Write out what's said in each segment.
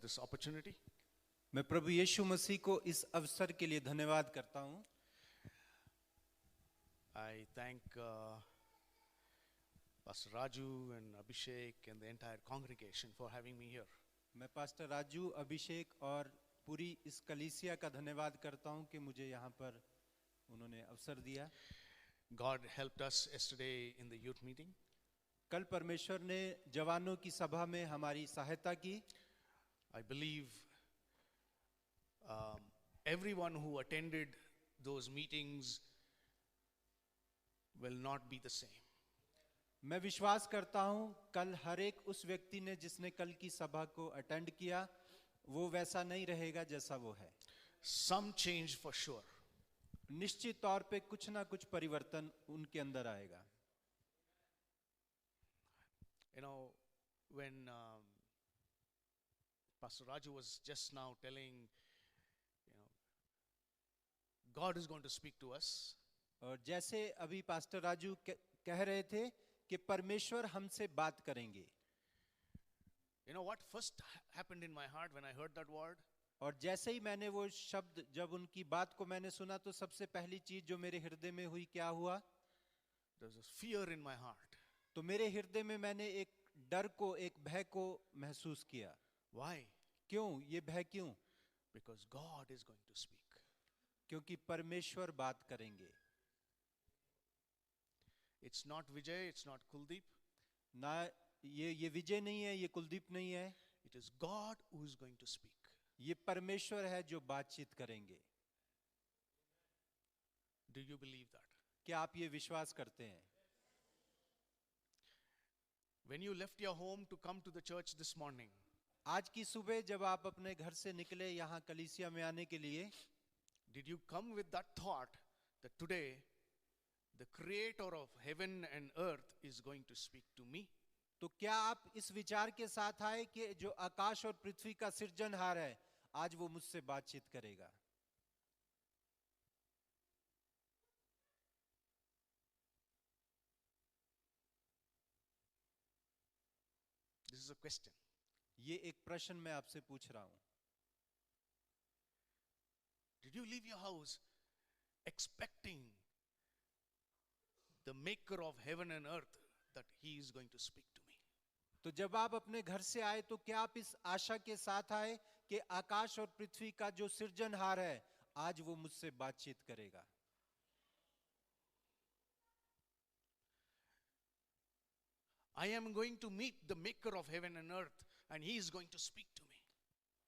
this opportunity. मैं प्रभु यीशु मसीह को इस अवसर के लिए धन्यवाद करता हूँ। I thank Pastor Raju and Abhishek and the entire congregation for having me here. मैं पास्टर राजू, अभिषेक और पूरी इस कलीसिया का धन्यवाद करता हूँ कि मुझे यहाँ पर उन्होंने अवसर दिया। God helped us yesterday in the youth meeting. कल परमेश्वर ने जवानों की सभा में हमारी सहायता की। I believe everyone who attended those meetings will not be the same. मैं विश्वास करता हूँ कल हर एक उस व्यक्ति ने जिसने कल की सभा को अटेंड किया वो वैसा नहीं रहेगा जैसा वो है। Some change for sure. निश्चित तौर पे कुछ ना कुछ परिवर्तन उनके अंदर आएगा। You know, when Pastor Raju was just now telling, God is going to speak to us. और जैसे अभी पास्टर राजू कह रहे थे कि परमेश्वर हमसे बात करेंगे। You know what first happened in my heart when I heard that word? और जैसे ही मैंने वो शब्द, जब उनकी बात को मैंने सुना तो सबसे पहली चीज जो मेरे हृदय में हुई क्या हुआ? There was a fear in my heart. तो मेरे हृदय में मैंने एक डर को, एक भय को महसूस किया। Why? क्यों? ये भय क्यों? Because God is going to speak. क्योंकि परमेश्वर बात करेंगे। It's not Vijay, it's not Kuldeep. ना ये विजय नहीं है, ये कुलदीप नहीं है। It is God who is going to speak. ये परमेश्वर है जो बातचीत करेंगे। Do you believe that? क्या आप ये विश्वास करते हैं? When you left your home to come to the church this morning, आज की सुबह जब आप अपने घर से निकले यहाँ कलीसिया में आने के लिए, did you come with that thought that today the creator of heaven and earth is going to speak to me? तो क्या आप इस विचार के साथ आए कि जो आकाश और पृथ्वी का सृजनहार है आज वो मुझसे बातचीत करेगा? This is a question. ये एक प्रश्न मैं आपसे पूछ रहा हूं। Did you leave your house expecting the maker of heaven and earth that he is going to speak to me? तो जब आप अपने घर से आए तो क्या आप इस आशा के साथ आए कि आकाश और पृथ्वी का जो सृजनहार है आज वो मुझसे बातचीत करेगा? I am going to meet the maker of heaven and earth and he is going to speak to me.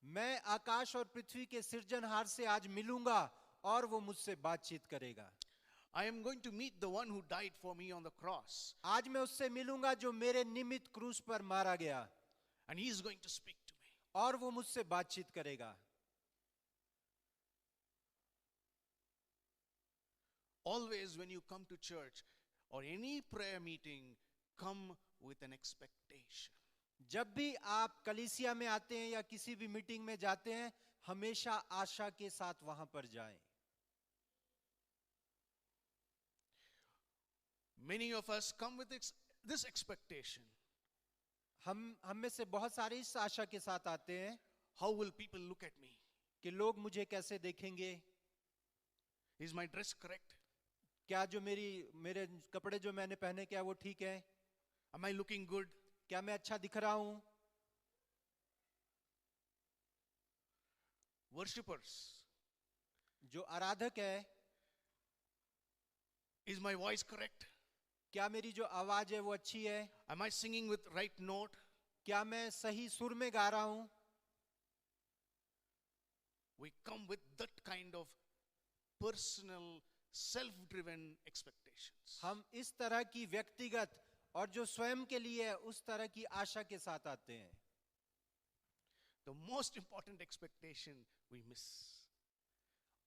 मैं आकाश और पृथ्वी के सृजनहार से आज मिलूंगा और वो मुझसे बातचीत करेगा। I am going to meet the one who died for me on the cross. आज मैं उससे मिलूंगा जो मेरे निमित्त क्रूस पर मारा गया। And he is going to speak to me. और वो मुझसे बातचीत करेगा। Always when you come to church or any prayer meeting, come with an expectation. जब भी आप कलीसिया में आते हैं या किसी भी मीटिंग में जाते हैं, हमेशा आशा के साथ वहां पर जाएं। Many of us come with this expectation. हम में से बहुत सारे इस आशा के साथ आते हैं, how will people look at me? कि लोग मुझे कैसे देखेंगे? Is my dress correct? क्या जो मेरे कपड़े जो मैंने पहने क्या वो ठीक है? Am I looking good? क्या मैं अच्छा दिख रहा हूं? Worshippers, जो आराधक है, is my voice correct? क्या मेरी जो आवाज है वो अच्छी है? Am I singing with right note? क्या मैं सही सुर में गा रहा हूं? We come with that kind of personal, self-driven expectations. हम इस तरह की व्यक्तिगत और जो स्वयं के लिए है उस तरह की आशा के साथ आते हैं। The most important expectation we miss.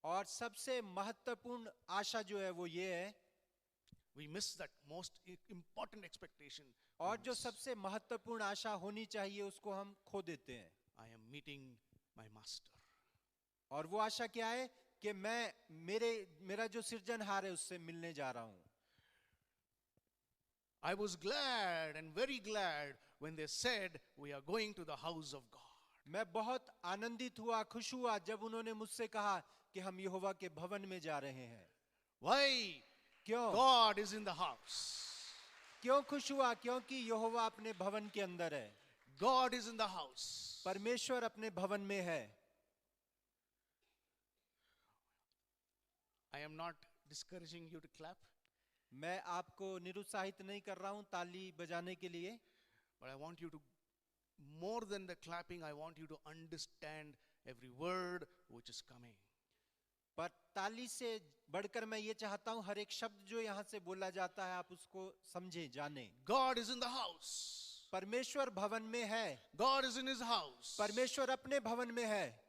और सबसे महत्वपूर्ण आशा जो है वो ये है, we miss that most important expectation. और जो सबसे महत्वपूर्ण आशा होनी चाहिए उसको हम खो देते हैं। I am meeting my master. और वो आशा क्या है कि मेरा जो सृजनहार है उससे मिलने जा रहा हूं। I was glad and very glad when they said we are going to the house of God. मैं बहुत आनंदित हुआ, खुश हुआ जब उन्होंने मुझसे कहा कि हम यहोवा के भवन में जा रहे हैं। Why? क्यों? God is in the house. क्यों खुश हुआ? क्योंकि यहोवा अपने भवन के अंदर है। God is in the house. परमेश्वर अपने भवन में है। I am not discouraging you to clap, मैं आपको निरुत्साहित नहीं कर रहा हूं ताली बजाने के लिए, but I want you to, more than the clapping, I want you to understand every word which is coming. पर ताली से बढ़कर मैं ये चाहता हूं हर एक शब्द जो यहाँ से बोला जाता है आप उसको समझे, जाने। God is in the house. परमेश्वर भवन में है। God is in his house. परमेश्वर अपने भवन में है।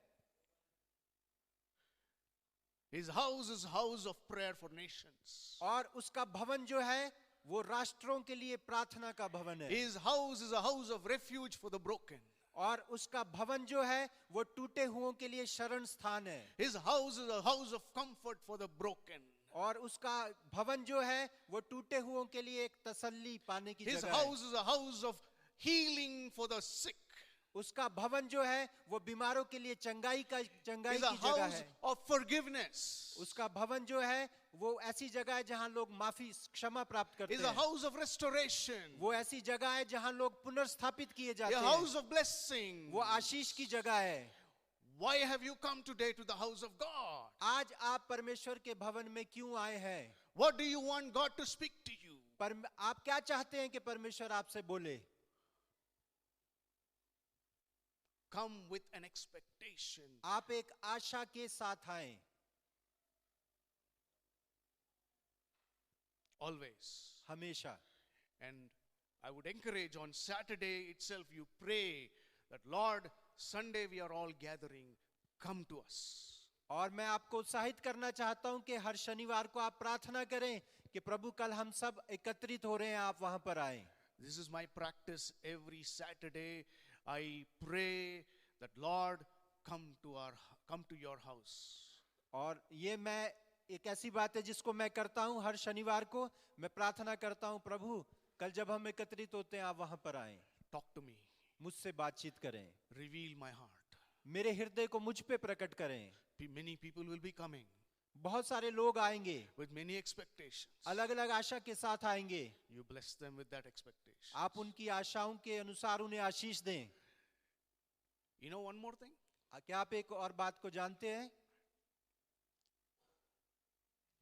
His house is house of prayer for nations. और उसका भवन जो है वो राष्ट्रों के लिए प्रार्थना का भवन है। His house is a house of refuge for the broken. और उसका भवन जो है वो टूटे हुओं के लिए शरण स्थान है। His house is a house of comfort for the broken. और उसका भवन जो है वो टूटे हुओं के लिए एक तसल्ली पाने की His जगह है। house is a house of healing for the sick. उसका भवन जो है वो बीमारों के लिए चंगाई Is की a जगह house है। of forgiveness. उसका भवन जो है वो ऐसी जगह है जहां लोग माफी क्षमा प्राप्त करते Is a हैं। house of restoration. वो ऐसी जगह है जहां लोग पुनर्स्थापित किए जाते A हैं। house of blessing. वो आशीष की जगह है। Why have you come today to the house of God? आज आप परमेश्वर के भवन में क्यों आए हैं? What do you want God to speak to you? आप क्या चाहते हैं कि परमेश्वर आपसे बोले? Come with an expectation. आप एक आशा के साथ आए। Always. हमेशा। And I would encourage on Saturday itself, you pray that Lord, Sunday we are all gathering, come to us. और मैं आपको उत्साहित करना चाहता हूं कि हर शनिवार को आप प्रार्थना करें कि प्रभु कल हम सब एकत्रित हो रहे हैं, आप वहां पर आए। This is my practice every Saturday. I pray that Lord, come to your house. और ये मैं एक ऐसी बात है जिसको मैं करता हूं हर शनिवार को, मैं प्रार्थना करता हूं प्रभु कल जब हम एकत्रित होते हैं आप वहां पर आए। Talk to me. मुझसे बातचीत करें। Reveal my heart. मेरे हृदय को मुझ पे प्रकट करें। Many people will be coming बहुत सारे लोग आएंगे, with many expectations. अलग अलग आशा के साथ आएंगे। You bless them with that expectation. आप उनकी आशाओं के अनुसार उन्हें आशीष दें। You know one more thing? क्या आप एक और बात को जानते हैं?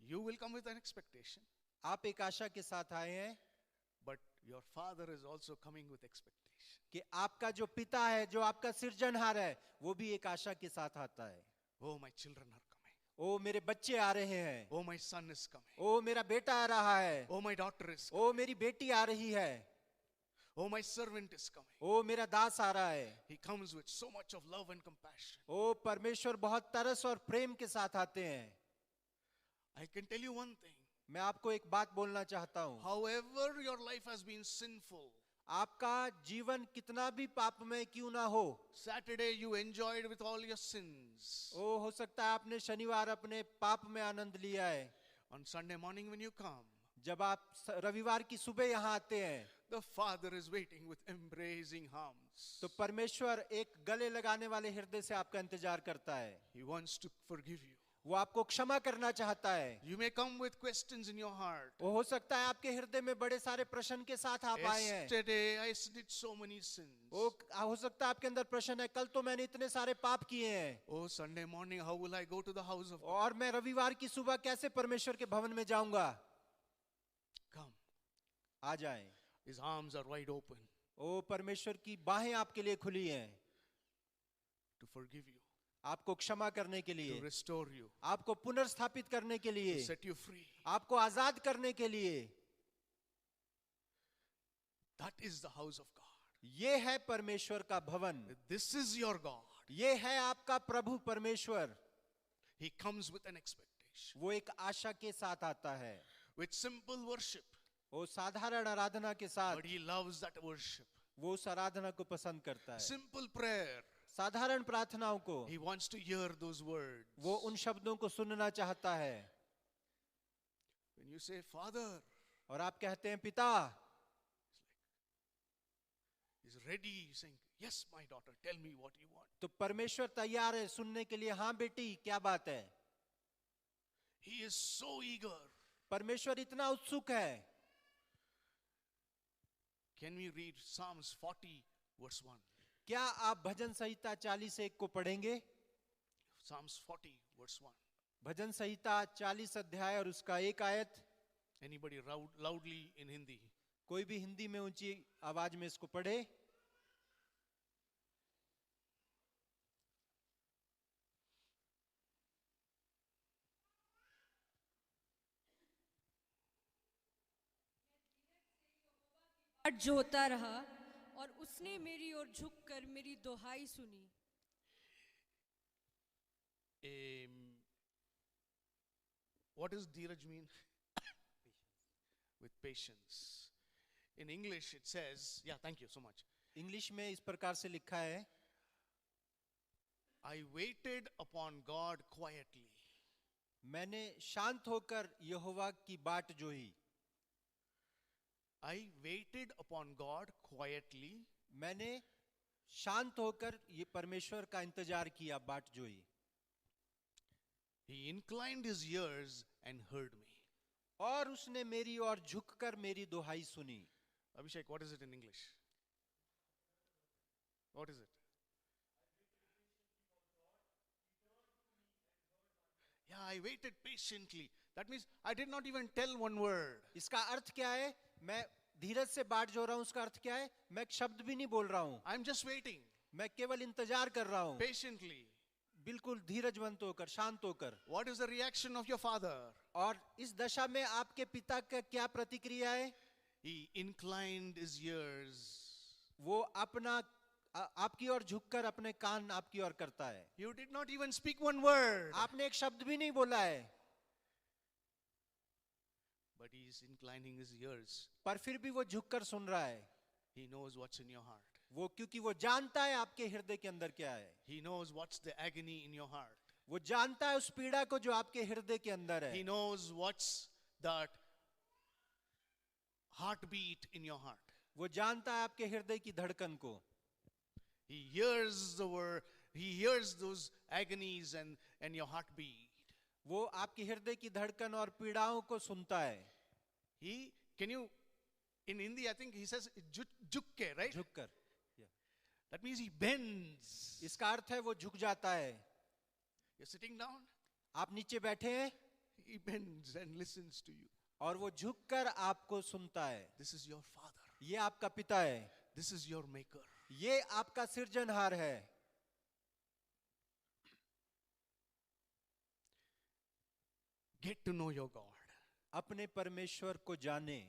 You will come with an expectation, आप एक आशा के साथ आए हैं but your Father is also coming with expectation. कि आपका जो पिता है, जो आपका सृजनहार है, वो भी एक आशा के साथ आता है। Oh, my children are coming. ओ मेरे बच्चे आ रहे हैं। Oh, my son is coming. ओ मेरा बेटा आ रहा है। Oh, my daughter is coming. ओ मेरी बेटी आ रही है। Oh, my servant is coming. ओ मेरा दास आ रहा है। He comes with so much of love and compassion. ओ परमेश्वर बहुत तरस और प्रेम के साथ आते हैं। I can tell you one thing. मैं आपको एक बात बोलना चाहता हूँ। However your life has been sinful, आपका जीवन कितना भी पापमय क्यों ना हो, Saturday you enjoyed with all your sins. ओ हो सकता है आपने शनिवार अपने पाप में आनंद लिया है। On Sunday morning when you come, जब आप रविवार की सुबह यहाँ आते हैं the Father is waiting with embracing arms. तो परमेश्वर एक गले लगाने वाले हृदय से आपका इंतजार करता है। He wants to forgive you. वो आपको क्षमा करना चाहता है। You may come with questions in your heart. वो हो सकता है आपके हृदय में बड़े सारे प्रश्न के साथ आप आए हैं। Yesterday I did so many sins. वो हो सकता है आपके अंदर प्रश्न है, कल तो मैंने इतने सारे पाप किए हैं Oh, Sunday morning, how will I go to the house of God? और मैं रविवार की सुबह कैसे परमेश्वर के भवन में जाऊंगा? Come. आ जाएं। His arms are wide open ओ परमेश्वर की बाहें आपके लिए खुली हैं, to forgive you, आपको क्षमा करने के लिए, to restore you, आपको पुनर्स्थापित करने के लिए, to set you free. आपको आजाद करने के लिए। That is the house of God. ये है परमेश्वर का भवन, This is your God. ये है आपका प्रभु परमेश्वर। He comes with an expectation, वो एक आशा के साथ आता है, with simple worship, वो साधारण आराधना के साथ, but He loves that worship. वो उस आराधना को पसंद करता है। Simple prayer. साधारण प्रार्थनाओं को He wants to hear those words. वो उन शब्दों को सुनना चाहता है। When you say, Father, और आप कहते हैं पिता, He's ready, saying, yes, my daughter, tell me what you want. तो परमेश्वर तैयार है सुनने के लिए, हाँ बेटी क्या बात है। He is so eager. परमेश्वर इतना उत्सुक है। Can we read Psalms 40 verse 1? क्या आप भजन संहिता 40:1 को पढ़ेंगे? Psalms 40 verse 1. भजन संहिता 40 अध्याय और उसका 1 आयत। Anybody loudly in Hindi? कोई भी हिंदी में ऊंची आवाज में इसको पढ़े। जोता रहा और उसने मेरी ओर झुककर मेरी दोहाई सुनी। What does dheeraj mean? With patience. In English it says, yeah, thank you so much. English में इस प्रकार से लिखा है, I waited upon God quietly. मैंने शांत होकर यहोवा की बाट जोही। I waited upon God quietly. मैंने शांत होकर ये परमेश्वर का इंतजार किया, बाट जोही। He inclined his ears and heard me. और उसने मेरी ओर झुककर मेरी दोहाई सुनी। Abhishek, what is it in English? What is it? Yeah, I waited patiently. That means I did not even tell one word. इसका अर्थ क्या है? मैं धीरज से बाट जो रहा हूं, उसका अर्थ क्या है? मैं एक शब्द भी नहीं बोल रहा हूं, I'm just waiting मैं केवल इंतजार कर रहा हूं, patiently. बिल्कुल धीरजवंत होकर, शांत होकर। What is the reaction of your father? और इस दशा में आपके पिता का क्या प्रतिक्रिया है? He inclined his ears. वो अपना आपकी ओर झुककर अपने कान आपकी ओर करता है। You did not even speak one word. आपने एक शब्द भी नहीं बोला है, But he is inclining his ears. पर फिर भी वो झुककर सुन रहा है। He knows what's in your heart. वो क्योंकि वो जानता है आपके हृदय के अंदर क्या है। He knows what's the agony in your heart. वो जानता है उस पीड़ा को जो आपके हृदय के अंदर He है। knows what's that heartbeat in your heart. वो जानता है आपके हृदय की धड़कन को। He hears the word, he hears those agonies and your heartbeat. वो आपके हृदय की धड़कन और पीड़ाओं को सुनता है। Can you, in Hindi, I think he says, jukke, right? झुककर, That means he bends. इसका अर्थ है वो झुक जाता है। You're sitting down, आप नीचे बैठे हैं he bends and listens to you. और वो झुककर आपको सुनता है। This is your father. ये आपका पिता है, This is your maker. ये आपका सृजनहार है। Get to know your God. अपने परमेश्वर को जाने,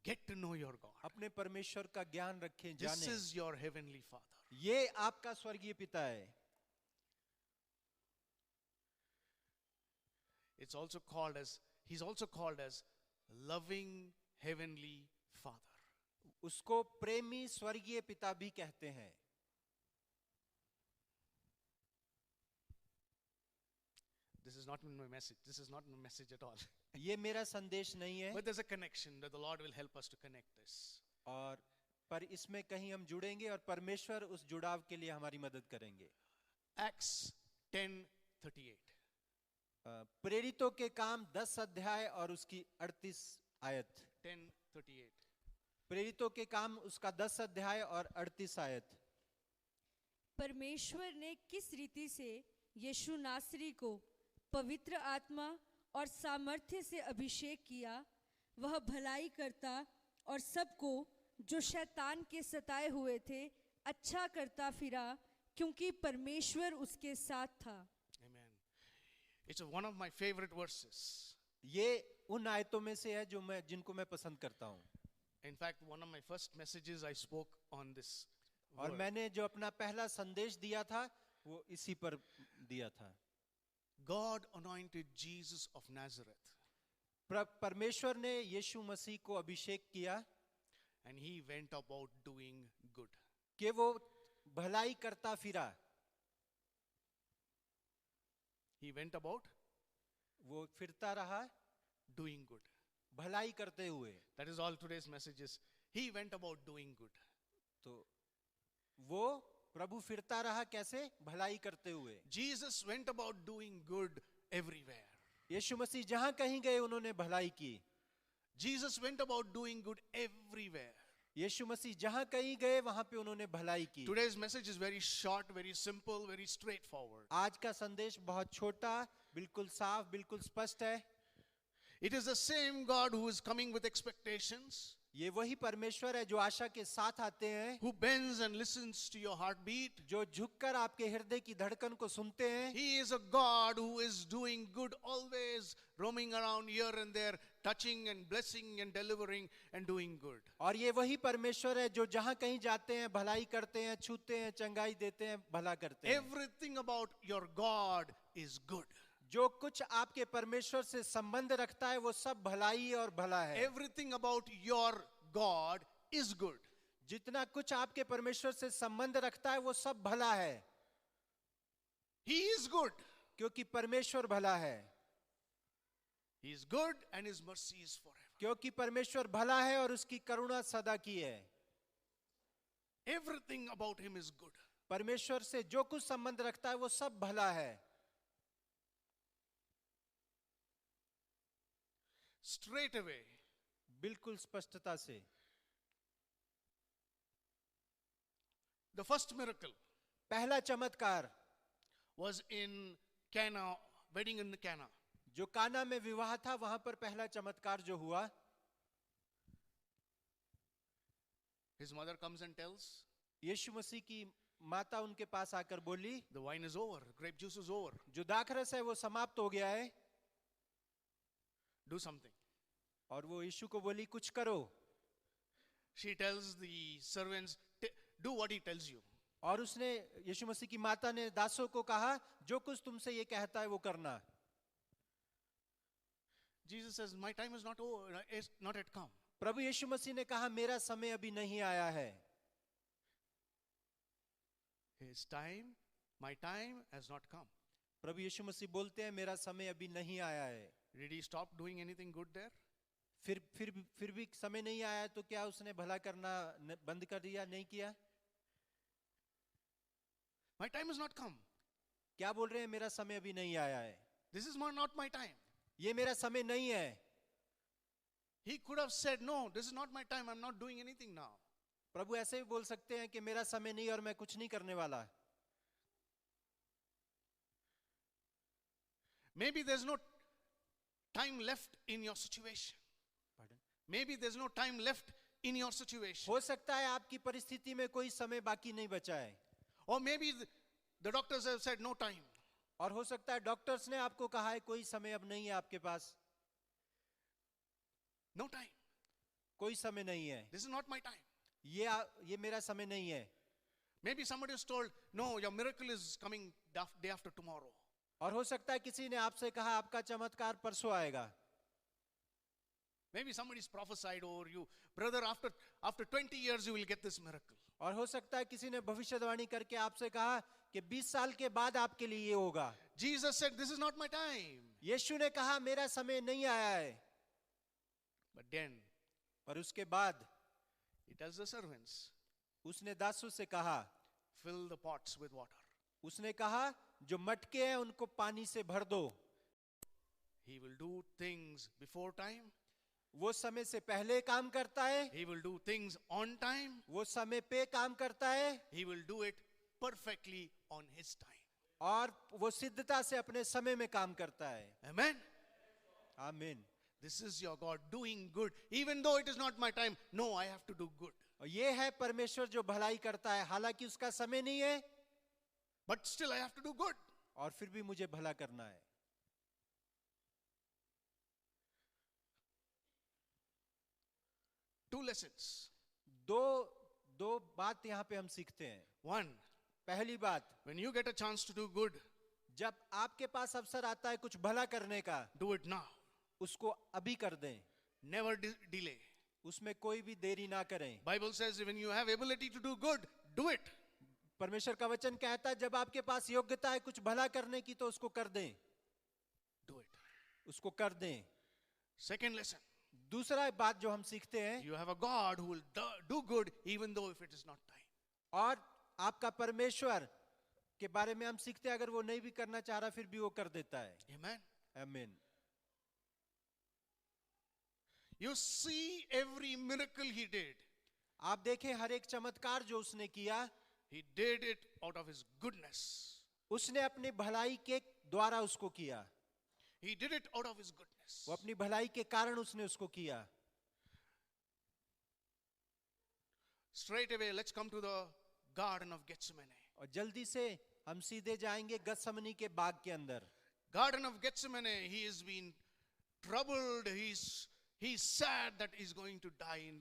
Get to know your God. अपने परमेश्वर का ज्ञान रखें, This जाने। is your heavenly father. ये आपका स्वर्गीय पिता है। It's also called as, he's also called as loving heavenly father. उसको प्रेमी स्वर्गीय पिता भी कहते हैं। This is not my message. This is not my message at all. ये मेरा संदेश नहीं है, But there's a connection that the Lord will help us to connect this. और पर इसमें कहीं हम जुड़ेंगे और परमेश्वर उस जुड़ाव के लिए हमारी मदद करेंगे। Acts 10:38. प्रेरितों के काम 10 अध्याय और उसकी 38 आयत। 10:38. प्रेरितों के काम उसका 10 अध्याय और 38 आयत। परमेश्वर ने किस रीति से यीशु नासरी को पवित्र आत्मा और सामर्थ्य से अभिषेक किया, वह भलाई करता और सबको जो शैतान के सताए हुए थे अच्छा करता फिरा, क्योंकि परमेश्वर उसके साथ था। Amen. It's one of my favorite verses. ये उन आयतों में से है जो जिनको मैं पसंद करता हूँ। In fact, one of my first messages I spoke on this और word. मैंने जो अपना पहला संदेश दिया था वो इसी पर दिया था। God anointed Jesus of Nazareth परमेश्वर ने यीशु मसीह को अभिषेक किया and he went about doing good. कि वो भलाई करता फिरा। He went about वो फिरता रहा doing good. भलाई करते हुए। That is all today's message is. He went about doing good. तो वो प्रभु फिरता रहा कैसे? भलाई करते हुए। Jesus went about doing good everywhere. यीशु मसीह जहां कहीं गए उन्होंने भलाई की। Jesus went about doing good everywhere. यीशु मसीह जहां कहीं गए वहां पे उन्होंने भलाई की। Today's message is very short, very simple, very straightforward. आज का संदेश बहुत छोटा, बिल्कुल साफ, बिल्कुल स्पष्ट है। It is the same God who is coming with expectations, ये वही परमेश्वर है जो आशा के साथ आते हैं, who bends and listens to your heartbeat. जो झुककर आपके हृदय की धड़कन को सुनते हैं। He is a God who is doing good, always roaming around here and there, touching and blessing and delivering and doing good. और ये वही परमेश्वर है जो जहां कहीं जाते हैं भलाई करते हैं, छूते हैं, चंगाई देते हैं, भला करते हैं। Everything about your God is good. जो कुछ आपके परमेश्वर से संबंध रखता है वो सब भलाई और भला है। Everything about your God is good. जितना कुछ आपके परमेश्वर से संबंध रखता है वो सब भला है, He is good. क्योंकि परमेश्वर भला है। He is good and His mercy is forever. क्योंकि परमेश्वर भला है और उसकी करुणा सदा की है। Everything about Him is good. परमेश्वर से जो कुछ संबंध रखता है वो सब भला है। Straight away, बिल्कुल स्पष्टता से। the first miracle पहला चमत्कार was in Cana, wedding in Cana. जो काना में विवाह था वहां पर पहला चमत्कार जो हुआ, His mother comes and tells, यीशु मसीह की माता उनके पास आकर बोली, the wine is over, grape juice is over, जो दाखरस है वो समाप्त हो गया है। do something. और वो यीशु को बोली कुछ करो। She tells the servants, do what He tells you. और उसने यीशु मसीह की माता ने दासों को कहा जो कुछ तुमसे ये कहता है वो करना। Jesus says, my time is not over, it's not yet come. प्रभु यीशु मसीह ने कहा मेरा समय अभी नहीं आया है। His time, my time has not come. प्रभु यीशु मसीह बोलते हैं मेरा समय अभी नहीं आया है। Did He stop doing anything good there? फिर भी समय नहीं आया तो क्या उसने भला करना बंद कर दिया? नहीं किया। My time has not come. क्या बोल रहे हैं मेरा समय अभी नहीं आया है? This is not my time. ये मेरा समय नहीं है। He could have said, no, this is not my time, I'm not doing anything now. प्रभु ऐसे भी बोल सकते हैं कि मेरा समय नहीं और मैं कुछ नहीं करने वाला। Maybe there's no time left in your situation. Maybe there's no time left in your situation. हो सकता है आपकी परिस्थिति में कोई समय बाकी नहीं बचा है। Or maybe the doctors have said no time. और हो सकता है डॉक्टर्स ने आपको कहा है कोई समय अब नहीं है आपके पास। No time. कोई समय नहीं है। This is not my time. ये मेरा समय नहीं है। Maybe somebody is told, no, your miracle is coming day after tomorrow. और हो सकता है किसी ने आपसे कहा आपका चमत्कार परसों आएगा। Maybe somebody's prophesied over you, brother, after 20 years you will get this miracle. और हो सकता है किसी ने भविष्यवाणी करके आपसे कहा कि 20 साल के बाद आपके लिए ये होगा। Jesus said, this is not my time. यीशु ने कहा मेरा समय नहीं आया है। But then, पर उसके बाद he tells the servants, उसने दासों से कहा, fill the pots with water. उसने कहा जो मटके हैं उनको पानी से भर दो। He will do things before time. वो समय से पहले काम करता है। He will do things on time. वो समय पे काम करता है। He will do it perfectly on His time. और वो सिद्धता से अपने समय में काम करता है। Amen. आमीन। This is your God doing good. Even though it is not my time, no, I have to do good. और ये है परमेश्वर जो भलाई करता है, हालांकि उसका समय नहीं है, But still I have to do good. और फिर भी मुझे भला करना है। Two lessons. दो बात यहाँ पे हम सीखते हैं। One, पहली बात, when you get a chance to do good, जब आपके पास अवसर आता है कुछ भला करने का, do it now. उसको अभी कर दें। Never delay. उसमें कोई भी देरी ना करें। Bible says when you have ability to do good, do it. परमेश्वर का वचन कहता है जब आपके पास योग्यता है कुछ भला करने की तो उसको कर दें। Do it. उसको कर दें। Second lesson, दूसरा बात जो हम सीखते हैं, you have a God who will do good even though if it is not time. और आपका परमेश्वर के बारे में हम सीखते हैं, अगर वो नहीं भी करना चाह रहा फिर भी वो कर देता है। Amen. आमीन। You see every miracle he did. आप देखें हर एक चमत्कार जो उसने किया, He did it out of his goodness. उसने अपनी भलाई के द्वारा उसको किया। He did it out of his goodness. वो अपनी भलाई के कारण उसने उसको किया। Straight away, let's come to the Garden of Gethsemane. और जल्दी से हम सीधे जाएंगे गतसमनी के बाग के अंदर। Garden of Gethsemane, he has been troubled. He's sad that he's going to die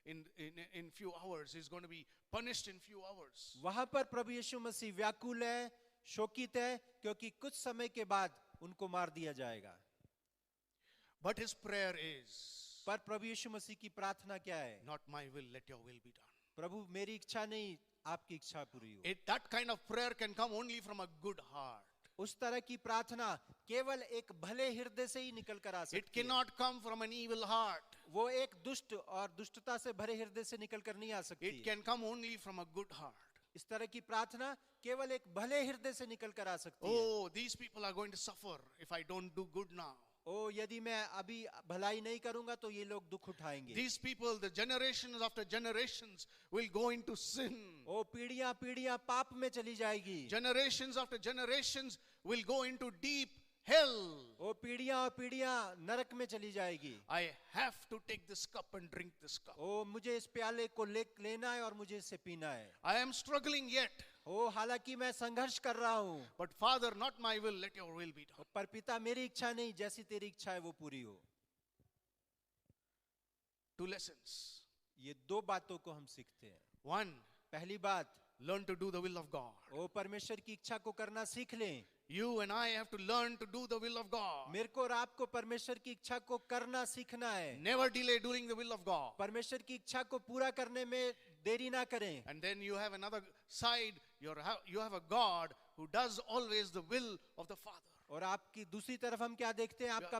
in few hours. He's going to be punished in few hours. वहां पर प्रभु यीशु मसीह व्याकुल है, शोकित है, क्योंकि कुछ समय के बाद उनको मार दिया जाएगा। But his prayer is, पर प्रभु यीशु मसीह की प्रार्थना क्या है? not my will, let your will be done. प्रभु मेरी इच्छा नहीं, आपकी इच्छा पूरी हो। That kind of prayer can come only from a good heart. उस तरह की प्रार्थना केवल एक भले हृदय से ही निकल कर आ It सकती है। cannot come from an evil heart. वो एक दुष्ट और दुष्टता से भरे हृदय से निकल कर नहीं आ सकती It can come only from a good heart. इस तरह की प्रार्थना केवल एक भले हृदय से निकल कर आ सकती है। Oh, these people are going to suffer if I don't do good now. ओ यदि मैं अभी भलाई नहीं करूंगा तो ये लोग दुख उठाएंगे। These people, the generations after generations, will go into sin. ओ पीढ़ियां पीढ़ियां पाप में चली जाएगी। Generations after generations will go into deep hell. ओ पीढ़ियां और पीढ़ियां नरक में चली जाएगी। I have to take this cup and drink this cup. ओ मुझे इस प्याले को लेना है और मुझे इसे पीना है। I am struggling yet. ओ हालांकि मैं संघर्ष कर रहा हूँ, But Father, not my will, let your will be done. पर पिता मेरी इच्छा नहीं, जैसी तेरी इच्छा है वो पूरी हो। Two lessons. ये दो बातों को हम सीखते हैं। One, पहली बात, learn to do the will of God. ओ परमेश्वर की इच्छा को करना सीख लें। You and I have to learn to do the will of God. मेरे को और आपको परमेश्वर की इच्छा को करना सीखना है। Never delay doing the will of God. परमेश्वर की इच्छा को पूरा करने में देरी ना करें। And then you have another side. You have a God who does always the will of the Father. और आपकी दूसरी तरफ हम क्या देखते हैं? आपका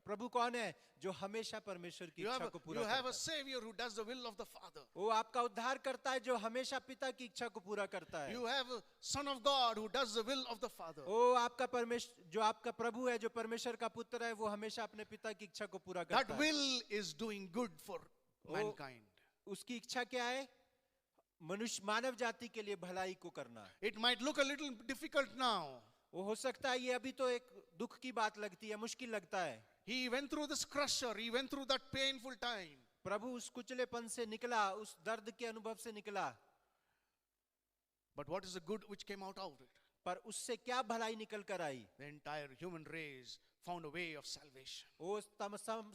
प्रभु कौन है जो हमेशा परमेश्वर की इच्छा को पूरा You have करता a Savior who does the will of the Father. है। वो आपका उद्धार करता है जो हमेशा पिता की इच्छा को पूरा करता है। You have a Son of God who does the will of the Father. वो आपका परमेश्वर जो आपका प्रभु है, जो परमेश्वर का पुत्र है, वो हमेशा अपने पिता की इच्छा को पूरा That करता है। will is doing good for mankind. उसकी इच्छा क्या है? मनुष्य मानव जाति के लिए भलाई को करना। It might look a little difficult now. वो हो सकता है ये अभी तो एक दुख की बात लगती है, मुश्किल लगता है। He went through this crusher. He went through that painful time. प्रभु उस कुचलेपन से निकला, उस दर्द के अनुभव से निकला, But what is the good which came out of it? पर उससे क्या भलाई निकल कर आई? The entire human race found a way of salvation. वो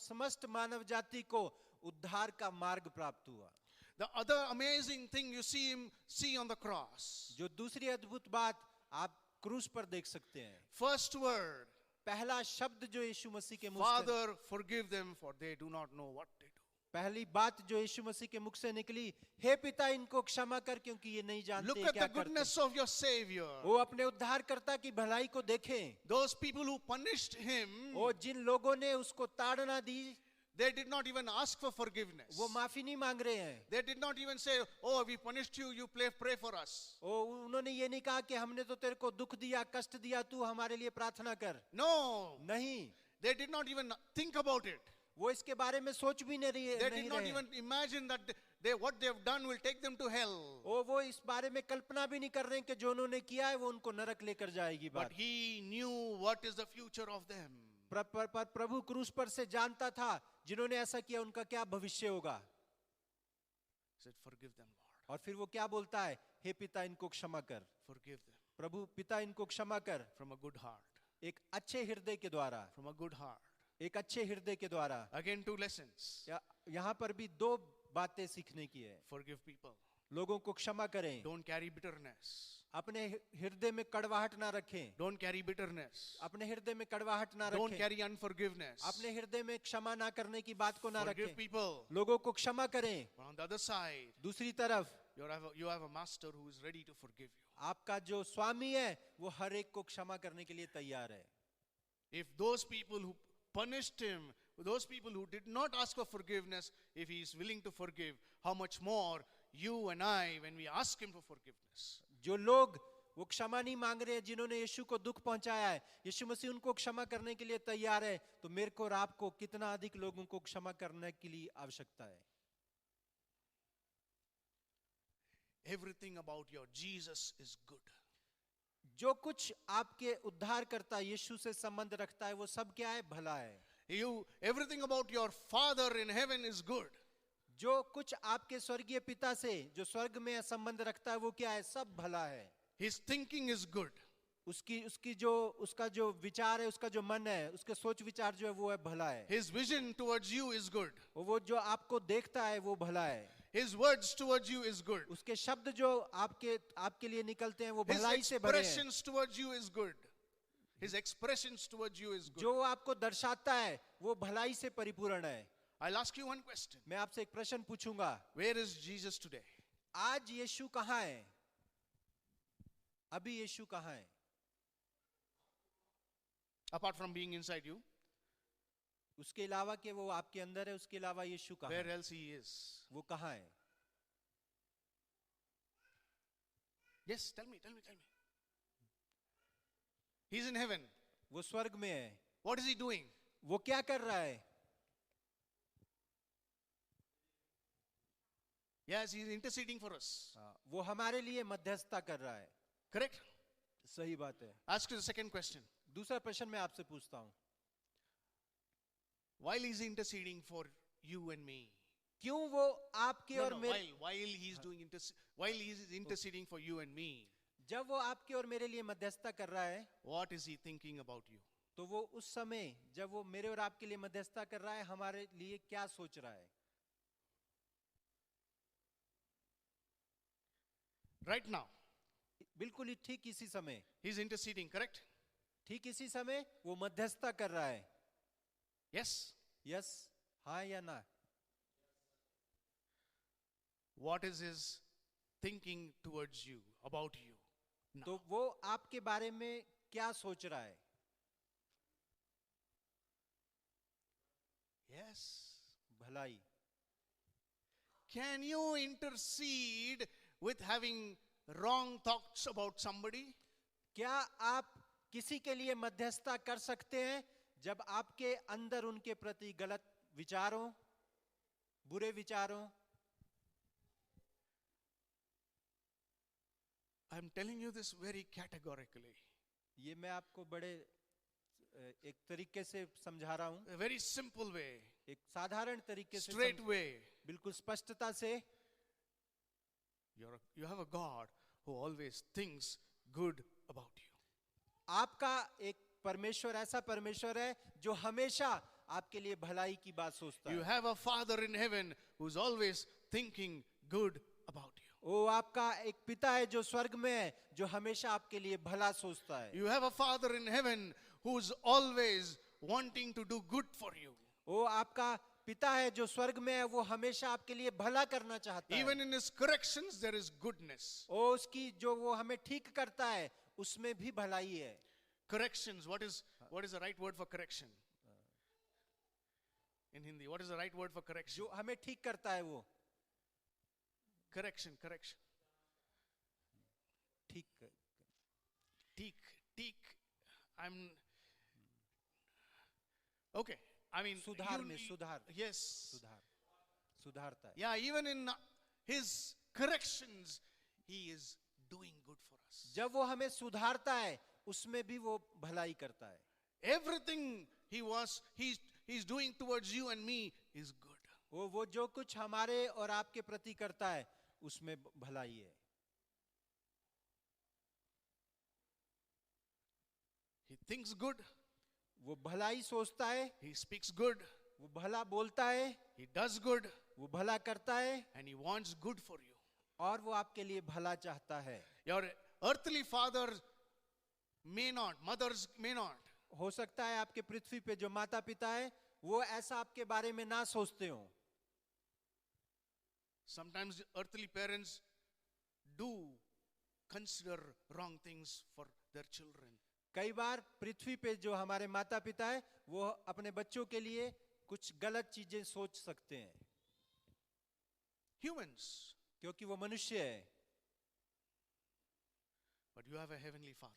समस्त मानव जाति को उद्धार का मार्ग प्राप्त हुआ। The other amazing thing you see on the cross. जो दूसरी अद्भुत बात आप क्रूस पर देख सकते हैं, First word, पहला शब्द जो यीशु मसीह के मुख से, Father, forgive them for they do not know what they do. पहली बात जो यीशु मसीह के मुख से निकली, हे पिता इनको क्षमा कर क्योंकि ये नहीं जानते Look क्या at the करते। goodness of your Savior. वो अपने उद्धारकर्ता की भलाई को देखें। Those people who punished him, वो जिन लोगों ने उसको ताड़ना दी, they did not even ask for forgiveness. वो माफी नहीं मांग रहे हैं। They did not even say, oh, we punished you, you pray for us. उन्होंने ये नहीं कहा कि हमने तो तेरे को दुख दिया, कष्ट दिया, तू हमारे लिए प्रार्थना कर। No, नहीं, they did not even think about it. वो इसके बारे में सोच भी नहीं They did not रहे। even imagine that what they have done will take them to hell. वो इस बारे में कल्पना भी नहीं कर रहे हैं कि जो उन्होंने किया है वो उनको नरक लेकर जाएगी But बात। he knew what is the future of them. पर प्रभु क्रूस पर से जानता था जिन्होंने ऐसा किया उनका क्या भविष्य होगा। He said, forgive them, Lord. और फिर वो क्या बोलता है? हे पिता इनको क्षमा कर। Forgive them प्रभु पिता इनको क्षमा कर, from a good heart. एक अच्छे हृदय के द्वारा, From a good heart. एक अच्छे हृदय के द्वारा। Again, two lessons. यहाँ पर भी दो बातें सीखने की है। Forgive people. लोगों को क्षमा करें, Don't carry bitterness. अपने हृदय में कड़वाहट ना रखें, Don't carry bitterness. अपने हृदय में कड़वाहट ना Don't रखें, carry unforgiveness. अपने हृदय में क्षमा ना करने की बात को ना Forgive रखें। people. लोगों को क्षमा करें। But on the other side, दूसरी तरफ you have a master who is ready to forgive you. आपका जो स्वामी है वो हर एक को क्षमा करने के लिए तैयार है। If those people who punished him, those people who did not ask for forgiveness, if he is willing to forgive, how much more you and I when we ask Him for forgiveness. जो लोग वो क्षमा नहीं मांग रहे हैं, जिन्होंने यीशु को दुख पहुंचाया है, यीशु मसीह उनको क्षमा करने के लिए तैयार है, तो मेरे को और आपको कितना अधिक लोगों को क्षमा करने के लिए आवश्यकता है। Everything about your Jesus is good. जो कुछ आपके उद्धारकर्ता यीशु से संबंध रखता है वो सब क्या है? भला है। Everything about your Father in heaven is good. जो कुछ आपके स्वर्गीय पिता से जो स्वर्ग में संबंध रखता है वो क्या है? सब भला है। His thinking is good. उसका जो विचार है, उसका जो मन है, उसके सोच विचार जो है वो है भला है। His vision towards you is good. वो जो आपको देखता है वो भला है। His words towards you is good. उसके शब्द जो आपके लिए निकलते हैं वो His भलाई से भरे हैं। expressions towards you is good. His expressions towards you is good. जो आपको दर्शाता है वो भलाई से परिपूर्ण है। I'll ask you one question. मैं आपसे एक प्रश्न पूछूंगा, Where is Jesus today? आज यीशु कहाँ है? अभी यीशु कहाँ है? Apart from being inside you, उसके अलावा कि वो आपके अंदर है, उसके अलावा यीशु कहाँ where है? else He is? वो कहाँ है? Yes, tell me. He's in heaven. वो स्वर्ग में है। What is He doing? वो क्या कर रहा है? Yes, He's interceding for us. वो हमारे लिए मध्यस्थता कर रहा है। Correct? सही बात है। Ask you the second question. दूसरा प्रश्न मैं आपसे पूछता हूँ, While He's interceding for you and me. क्यों वो आपके No, और no, मेरे while He's interceding for you and me, जब वो आपके और मेरे लिए मध्यस्थता कर रहा है, what is He thinking about you? तो वो उस समय जब वो मेरे और आपके लिए मध्यस्थता कर रहा है, हमारे लिए क्या सोच रहा है? Right now, बिल्कुल ही ठीक इसी समय, He's interceding, correct? ठीक इसी समय वो मध्यस्थता कर रहा है। Yes? यस, हाँ या ना? What is His thinking towards you, about you? Now. तो वो आपके बारे में क्या सोच रहा है? Yes. भलाई। Can you intercede with having wrong thoughts about somebody? क्या आप किसी के लिए मध्यस्थता कर सकते हैं जब आपके अंदर उनके प्रति गलत विचारों, बुरे विचारों? I'm telling you this very categorically. ये मैं आपको बड़े एक तरीके से समझा रहा हूं, A very simple way, एक साधारण तरीके से straight way. बिल्कुल स्पष्टता से। You have a God who always thinks good about you. आपका एक परमेश्वर ऐसा परमेश्वर है जो हमेशा आपके लिए भलाई की बात सोचता You है। have a Father in heaven who's always thinking good about you. वो आपका एक पिता है जो स्वर्ग में है, जो हमेशा आपके लिए भला सोचता है। You have a Father in heaven who's always wanting to do good for you. वो आपका पिता है जो स्वर्ग में है, वो हमेशा आपके लिए भला करना चाहता है। Even in His corrections, there is goodness. वो उसकी जो वो हमें ठीक करता है उसमें भी भलाई है। Corrections, what is the right word for correction? In Hindi, what is the right word for correction? जो हमें ठीक करता है वो Correction. ठीक Teak. Okay. I mean, सुधार में सुधार yes. सुधारता है। Yeah, even in His corrections, He is doing good for us. जब वो हमें सुधारता है उसमें भी वो भलाई करता है। Everything He's doing towards you and me is good. वो जो कुछ हमारे और आपके प्रति करता है उसमें भलाई है। He thinks good. वो भलाई सोचता है, He speaks good. वो भला बोलता है, He does good. वो भला करता है, And He wants good for you. और वो आपके लिए भला चाहता है। Your earthly father may not, mothers may not. हो सकता है आपके पृथ्वी पे जो माता पिता है वो ऐसा आपके बारे में ना सोचते हो। Sometimes earthly parents do consider wrong things for their children. कई बार पृथ्वी पे जो हमारे माता पिता है वो अपने बच्चों के लिए कुछ गलत चीजें सोच सकते हैं। Humans, क्योंकि वो मनुष्य है। But you have a heavenly Father.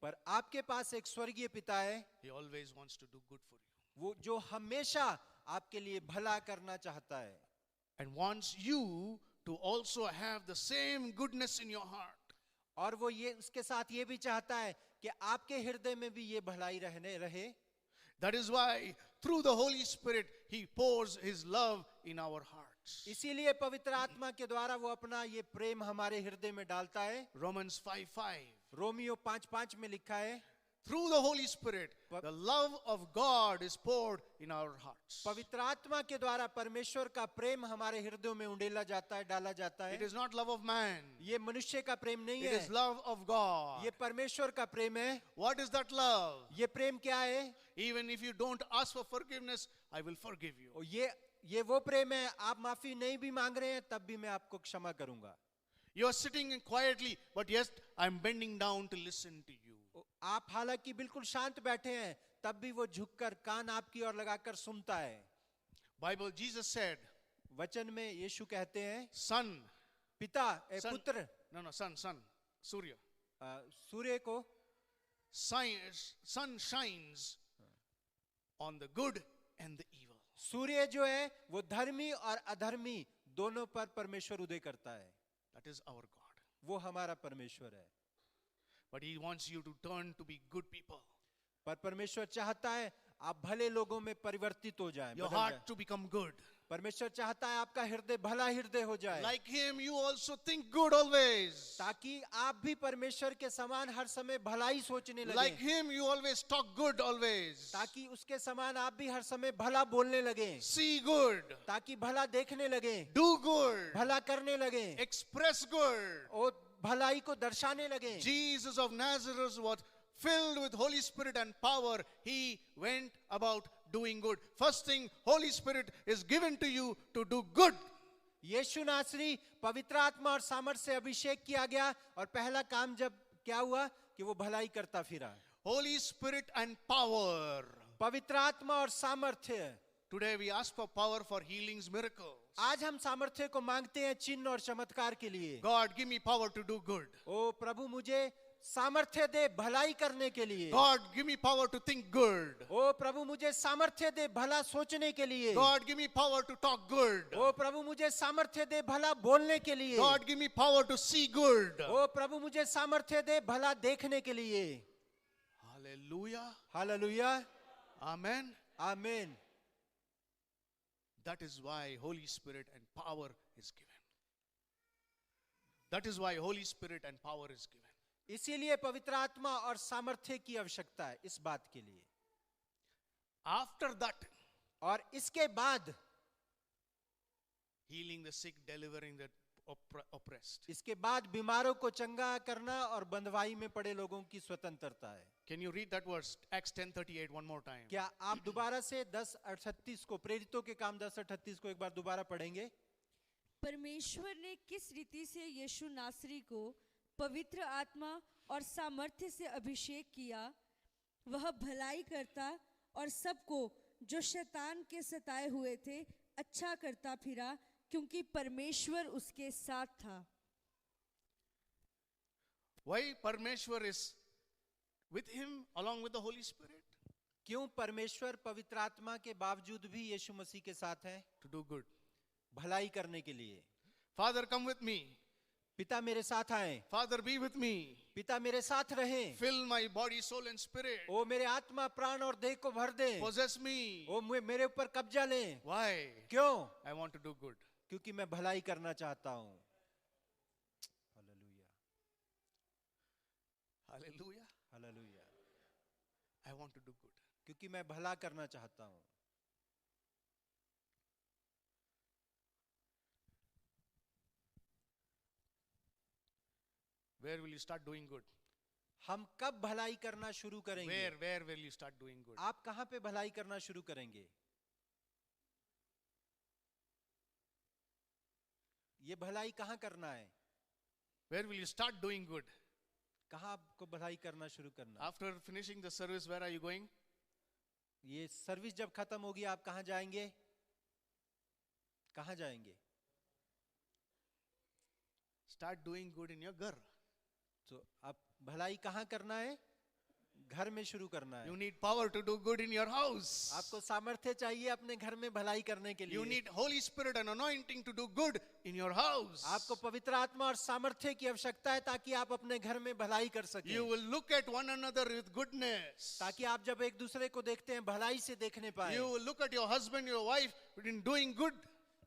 पर आपके पास एक स्वर्गीय पिता है, He always wants to do good for you वो जो हमेशा आपके लिए भला करना चाहता है and wants you to also have the same goodness in your heart. और वो ये उसके साथ ये भी चाहता है कि आपके हृदय में भी ये भलाई रहे। That is why through the Holy Spirit He pours His love in our hearts. इसीलिए पवित्र आत्मा के द्वारा वो अपना ये प्रेम हमारे हृदय में डालता है। Romans 5:5. रोमियो 5:5 में लिखा है, Through the Holy Spirit, the love of God is poured in our hearts. पवित्र आत्मा के द्वारा परमेश्वर का प्रेम हमारे हृदयों में उंडेला जाता है, डाला जाता It है। is not love of man. ये मनुष्य का प्रेम नहीं It है, is love of God. ये परमेश्वर का प्रेम है। What is that love? ये प्रेम क्या है? Even if you don't ask for forgiveness, I will forgive you. और ये वो प्रेम है, आप माफी नहीं भी मांग रहे हैं तब भी मैं आपको क्षमा करूंगा। You are sitting quietly, but yes, I am bending down to listen to you. आप हालांकि बिल्कुल शांत बैठे हैं तब भी वो झुककर कान आपकी ओर लगाकर सुनता है। Bible, Jesus said, वचन में यीशु कहते हैं, son, son, पुत्र, son, Surya. सूर्य को Sun shines on the good and the evil. सूर्य जो है वो धर्मी और अधर्मी दोनों पर परमेश्वर उदय करता है। That is our God. वो हमारा परमेश्वर है। But He wants you to turn to be good people. पर परमेश्वर चाहता है आप भले लोगों में परिवर्तित हो जाएं, Your बदल heart जाएं। to become good. परमेश्वर चाहता है आपका हृदय भला हृदय हो जाए, Like Him, you also think good always. ताकि आप भी परमेश्वर के समान हर समय भलाई सोचने लगे। Like Him, you always talk good always. ताकि उसके समान आप भी हर समय भला बोलने लगे, See good. ताकि भला देखने लगे, Do good. भला करने लगे Express good. और भलाई को दर्शाने लगे। Jesus of Nazareth was filled with Holy Spirit and power. He went about doing good. First thing, Holy Spirit is given to you to do good. यीशु नासरी पवित्र आत्मा और सामर्थ से अभिषेक किया गया और पहला काम जब क्या हुआ कि वो भलाई करता फिरा। Holy Spirit and power. पवित्र आत्मा और सामर्थ्य। Today we ask for power for healings, miracles. आज हम सामर्थ्य को मांगते हैं चिन्ह और चमत्कार के लिए। God, give me power to do good. ओ प्रभु मुझे सामर्थ्य दे भलाई करने के लिए। God, give me power to think good. ओ प्रभु मुझे सामर्थ्य दे भला सोचने के लिए। God, give me power to talk good. ओ प्रभु मुझे सामर्थ्य दे भला बोलने के लिए। God, give me power to see good. ओ प्रभु मुझे सामर्थ्य दे भला देखने के लिए। Hallelujah. Hallelujah, Amen. आमीन। That is why Holy Spirit and power is given. That is why Holy Spirit and power is given. इसीलिए पवित्र आत्मा और सामर्थ्य की आवश्यकता है इस बात के लिए। After that, और इसके बाद, healing the sick, delivering the oppressed. इसके बाद बीमारों को चंगा करना और बंधवाई में पड़े लोगों की स्वतंत्रता है। Can you read that verse? Acts 10:38 one more time. क्या आप दोबारा से 10:38 को, प्रेरितों के काम 10:38 को एक बार दोबारा पढ़ेंगे? परमेश्वर ने किस रीति से यीशु नासरी को पवित्र आत्मा और सामर्थ्य से अभिषेक किया, वह भलाई करता और सबको जो शैतान के सताए हुए थे अच्छा करता फिरा, क्योंकि परमेश्वर उसके साथ था। Why Parmeshwar is with him along with the Holy Spirit? क्यों परमेश्वर पवित्र आत्मा के बावजूद भी यीशु मसीह के साथ है? To do good. भलाई करने के लिए। Father, come with me. पिता मेरे साथ आए, Father, be with me. पिता मेरे साथ रहे, Fill my body, soul and spirit. ओ मेरे आत्मा प्राण और देह को भर दे, Possess me. ओ मेरे ऊपर कब्जा ले। Why? क्यों? I want to do good. क्योंकि मैं भलाई करना चाहता हूँ। Hallelujah, Hallelujah. Hallelujah. I want to do good. क्योंकि मैं भला करना चाहता हूँ। Where will you start doing good? हम कब भलाई करना शुरू करेंगे? Where will you start doing good? आप कहाँ पे भलाई करना शुरू करेंगे? ये भलाई कहाँ करना है? Where will you start doing good? कहाँ आपको भलाई करना शुरू करना? After finishing the service, where are you going? ये सर्विस जब खत्म होगी आप कहाँ जाएंगे? कहाँ जाएंगे? Start doing good in your ghar. तो आप भलाई कहाँ करना है? घर में शुरू करना है। You need power to do good in your house. आपको सामर्थ्य चाहिए अपने घर में भलाई करने के लिए। You need Holy Spirit and anointing to do good in your house. आपको पवित्र आत्मा और सामर्थ्य की आवश्यकता है ताकि आप अपने घर में भलाई कर सकें। You will look at one another with goodness. ताकि आप जब एक दूसरे को देखते हैं भलाई से देखने पाए। You will look at your husband, your wife in doing good.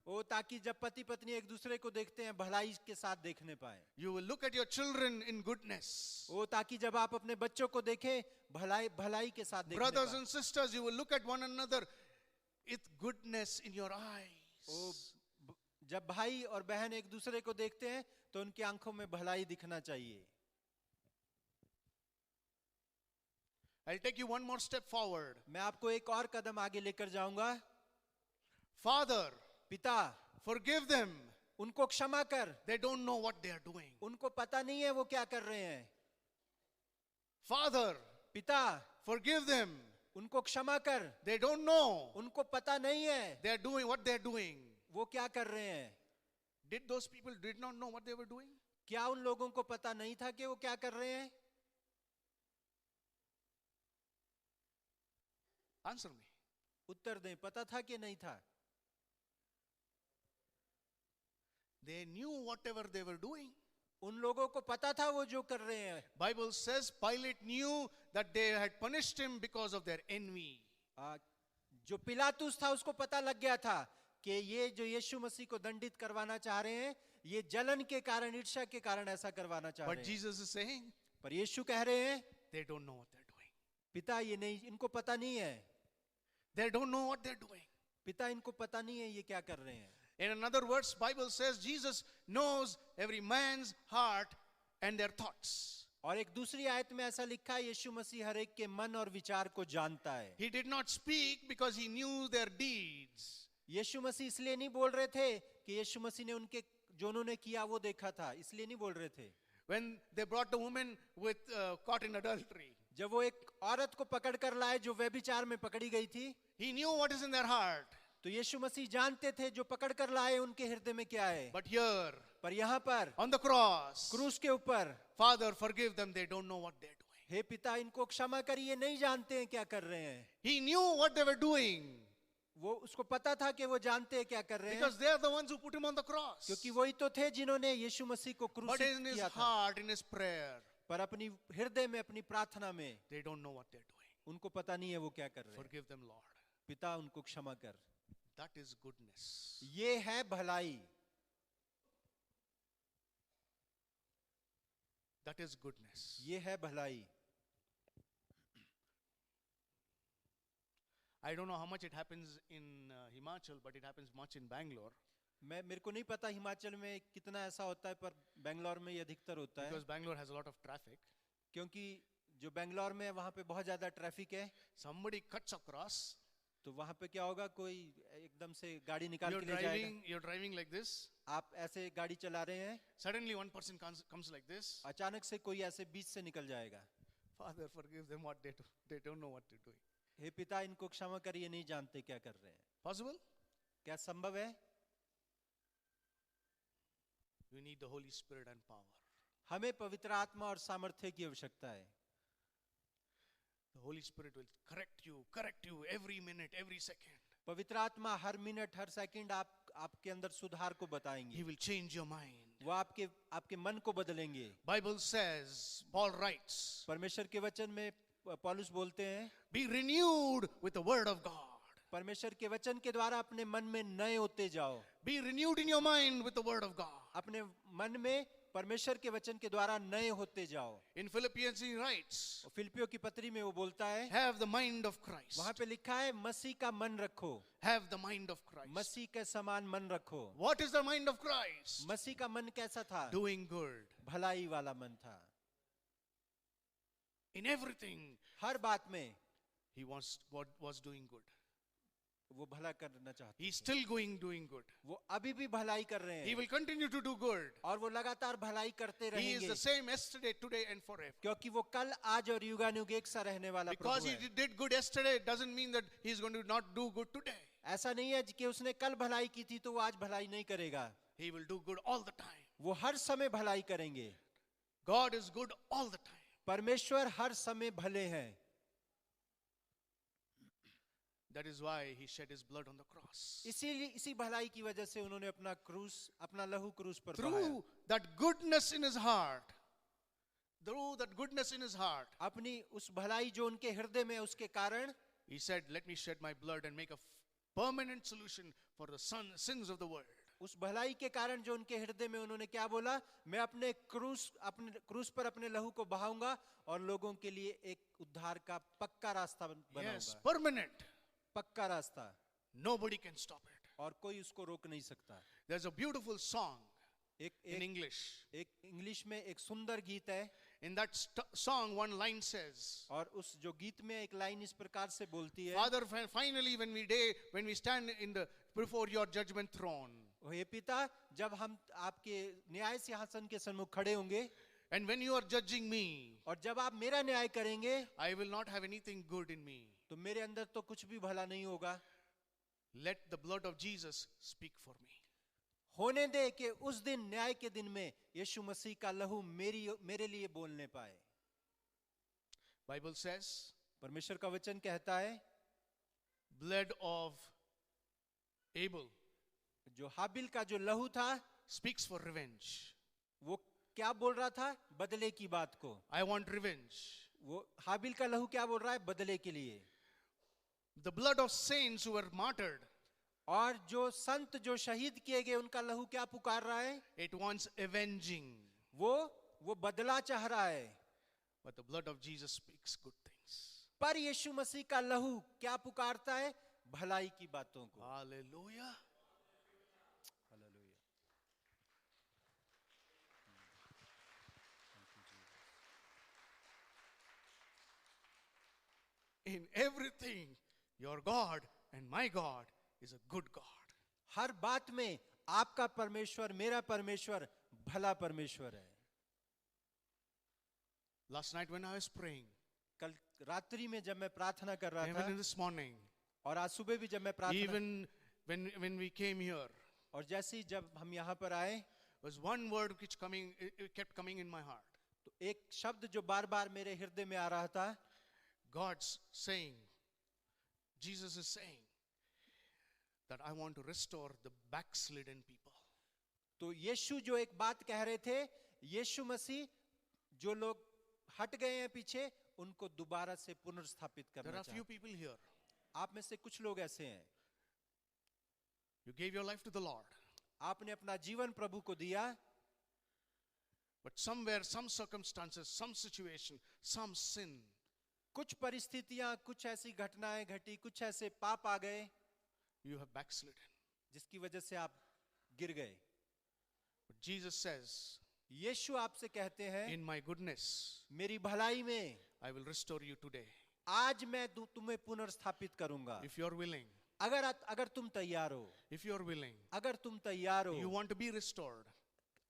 वो ताकि जब पति पत्नी एक दूसरे को देखते हैं भलाई के साथ देखने पाए। You will look at your children in goodness. वो ताकि जब आप अपने बच्चों को देखें भलाई के साथ देखने Brothers पाए। and sisters, you will look at one another with goodness in your eyes. वो जब भाई और बहन एक दूसरे को देखते हैं तो उनकी आंखों में भलाई दिखना चाहिए। I'll take you one more step forward. मैं आपको एक और कदम आगे लेकर जाऊंगा। Father, पिता, forgive them. उनको क्षमा कर। They don't know what they are doing. उनको पता नहीं है वो क्या कर रहे हैं। Father, पिता, forgive them. उनको क्षमा कर। They don't know उनको पता नहीं है they are doing what they are doing. वो क्या कर रहे हैं। Did those people did not know what they were doing? क्या उन लोगों को पता नहीं था कि वो क्या कर रहे हैं? Answer me. उत्तर दें, पता था कि नहीं था? They knew whatever they were doing. उन लोगों को पता था वो जो कर रहे हैं। Bible says Pilate knew that they had punished him because of their envy. जो पिलातुस था उसको पता लग गया था कि ये जो यीशु मसीह को दंडित करवाना चाह रहे हैं ये जलन के कारण, ईर्ष्या के कारण ऐसा करवाना चाह But रहे हैं। Jesus is saying पर यीशु कह रहे हैं they don't know what they're doing. पिता ये नहीं, इनको पता नहीं है। They don't know what they're doing. पिता इनको पता नहीं है ये क्या कर रहे हैं। In other words, Bible says Jesus knows every man's heart and their thoughts. और एक दूसरी आयत में ऐसा लिखा है यीशु मसीह हर एक के मन और विचार को जानता है। He did not speak because he knew their deeds. यीशु मसीह इसलिए नहीं बोल रहे थे कि यीशु मसीह ने उनके जो उन्होंने किया वो देखा था, इसलिए नहीं बोल रहे थे। When they brought the woman with caught in adultery, जब वो एक औरत को पकड़ कर लाए जो व्यभिचार में पकड़ी गई थी, he knew what is in their heart. तो यीशु मसीह जानते थे जो पकड़ कर लाए उनके हृदय में क्या है। But here, पर यहाँ पर on the cross, क्रूस के ऊपर, Father, forgive them, they don't know what they're doing. हे पिता इनको क्षमा करिए, नहीं जानते हैं क्या कर रहे हैं। He knew what they were doing वो उसको पता था कि वो जानते हैं क्या कर रहे हैं, because they are the ones who put him on the cross. क्योंकि वही तो थे जिन्होंने यीशु मसीह को But in क्रूसित his किया था। heart, in his prayer, पर अपनी हृदय में, अपनी प्रार्थना में they don't know what they're doing. उनको पता नहीं है वो क्या कर रहे हैं। Forgive them, Lord. पिता उनको क्षमा कर। That is goodness. ये है भलाई, That is goodness. ये है भलाई। I don't know how much it happens in Himachal, but it happens much in Bangalore मेरे को नहीं पता हिमाचल में कितना ऐसा होता है, पर बेंगलोर में ये अधिकतर होता है, because Bangalore has a lot of traffic. क्योंकि जो बेंगलोर में है वहाँ पे बहुत ज्यादा ट्रैफिक है। Somebody cuts across. तो वहाँ पे क्या होगा, कोई एकदम से गाड़ी निकाल के ले जाएगा। You're driving like this. आप ऐसे गाड़ी चला रहे हैं, Suddenly one person comes like this. अचानक से कोई ऐसे बीच से निकल जाएगा। Father, forgive them what they do. They don't know what they're doing. हे पिता इनको क्षमा करिए, नहीं जानते क्या कर रहे हैं। Possible? क्या संभव है? You need the Holy Spirit and power. हमें पवित्र आत्मा और सामर्थ्य की आवश्यकता है। The Holy Spirit will correct you every minute, every second. पवित्र आत्मा हर मिनट, हर सेकंड आपके अंदर सुधार को बताएंगे। He will change your mind. वो आपके मन को बदलेंगे। Bible says, Paul writes, परमेश्वर के वचन में पौलुस बोलते हैं, be renewed with the word of God. परमेश्वर के वचन के द्वारा अपने मन में नए होते जाओ। Be renewed in your mind with the word of God. अपने मन में परमेश्वर के वचन के द्वारा नए होते जाओ। In Philippians he writes, फिलिपियों की पत्री में वो बोलता है, have the mind of Christ. वहां पे लिखा है मसीह का मन रखो, Have the mind of Christ. मसीह के समान मन रखो। What is the mind of Christ? मसीह का मन कैसा था? Doing good. भलाई वाला मन था। In everything, हर बात में he was doing good. वो भला करना चाहते He's थे। still doing good. वो अभी भी भलाई कर रहे He हैं will continue to do good. और वो लगातार भलाई करते He is रहेंगे, the same yesterday, today, and forever. क्योंकि वो कल, आज और युगानुग एक सा रहने वाला Because प्रभु he है। did good yesterday doesn't mean that he's going to not do good today. ऐसा नहीं है कि उसने कल भलाई की थी तो वो आज भलाई नहीं करेगा। He will do good all the time. वो हर समय भलाई करेंगे। God is good all the time. परमेश्वर हर समय भले हैं। That is why he shed his blood on the cross. इसीलिए इसी भलाई की वजह से उन्होंने अपना क्रूस, अपना लहू क्रूस पर बहाया। Through that goodness in his heart, through that goodness in his heart, अपनी उस भलाई जो उनके हृदय में है, उसके कारण he said, let me shed my blood and make a permanent solution for the sins of the world. उस भलाई के कारण जो उनके हृदय में, उन्होंने क्या बोला? मैं अपने क्रूस पर अपने लहू को बहाऊंगा और लोगों के लिए एक उद्धार का पक्का रास्ता Yes, बनाऊंगा। permanent. पक्का रास्ता, Nobody can stop it. और कोई उसको रोक नहीं सकता। There's a beautiful song in एक English. इंग्लिश में एक सुंदर गीत है, In that song, one line says, और उस जो गीत में एक लाइन इस प्रकार से बोलती है, Father, finally when we stand before your judgment throne, हे पिता, जब हम आपके न्याय सिंहासन के सम्मुख खड़े होंगे, and when you are judging me, और जब आप मेरा न्याय करेंगे, I will not have anything good in me. तो मेरे अंदर तो कुछ भी भला नहीं होगा। Let the blood of Jesus speak for me. होने दे कि उस दिन, न्याय के दिन में, यीशु मसीह का लहू मेरे लिए बोलने पाए। Bible says, परमेश्वर का वचन कहता है, blood of Abel जो हाबिल का जो लहू था, speaks for revenge. वो क्या बोल रहा था? बदले की बात को। I want revenge. वो हाबिल का लहू क्या बोल रहा है? बदले के लिए। The blood of saints who were martyred, और जो संत जो शहीद किए गए, उनका लहू क्या पुकार रहा है? it wants avenging. वो बदला चाह रहा है। But the blood of Jesus speaks good things. पर यीशु मसीह का लहू क्या पुकारता है? भलाई की बातों को। Hallelujah. Hallelujah. In everything, your God and my God is a good God. हर बात में आपका परमेश्वर, मेरा परमेश्वर भला परमेश्वर है। Last night when I was praying, कल रात्रि में जब मैं प्रार्थना कर रहा even था, this morning, और आज सुबह भी जब मैं प्रार्थना, even when we came here, और जैसे ही जब हम यहाँ पर आए, was one word which it kept coming in my heart. तो एक शब्द जो बार बार मेरे हृदय में आ रहा था, God's saying, Jesus is saying that I want to restore the backslidden people. तो यीशु जो एक बात कह रहे थे, यीशु मसीह जो लोग हट गए हैं पीछे, उनको दोबारा से पुनर्स्थापित There करना are few चाहते people here. हैं। आप में से कुछ लोग ऐसे हैं, You gave your life to the Lord, आपने अपना जीवन प्रभु को दिया, but somewhere, some circumstances, some situation, some sin, कुछ परिस्थितियां, कुछ ऐसी घटनाएं घटी, कुछ ऐसे पाप आ गए, you have backslidden. जिसकी वजह से आप गिर गए। But Jesus says, यीशु आपसे कहते हैं, in my goodness, मेरी भलाई में I will restore you today. आज मैं तुम्हें पुनर्स्थापित करूंगा। If you're willing, अगर तुम तैयार हो, if you're willing, अगर तुम तैयार you हो, want to be restored,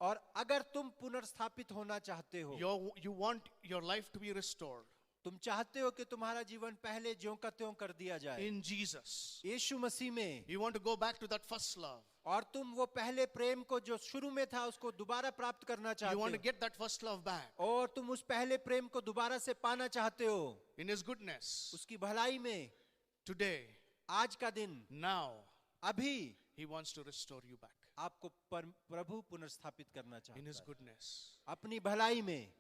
और अगर तुम पुनर्स्थापित होना चाहते हो, you want your life to be restored तुम चाहते हो कि तुम्हारा जीवन पहले ज्यों का त्यों कर दिया जाए in Jesus. यीशु मसीह में, You want to go back to that first love. और तुम वो पहले प्रेम को जो शुरू में था उसको दोबारा प्राप्त करना You चाहते want to हो, get that first love back और तुम उस पहले प्रेम को दोबारा से पाना चाहते हो, in His goodness. उसकी भलाई में, Today, आज का दिन, now, अभी He wants to restore you back आपको प्रभु पुनर्स्थापित करना in His चाहता है goodness. अपनी भलाई में।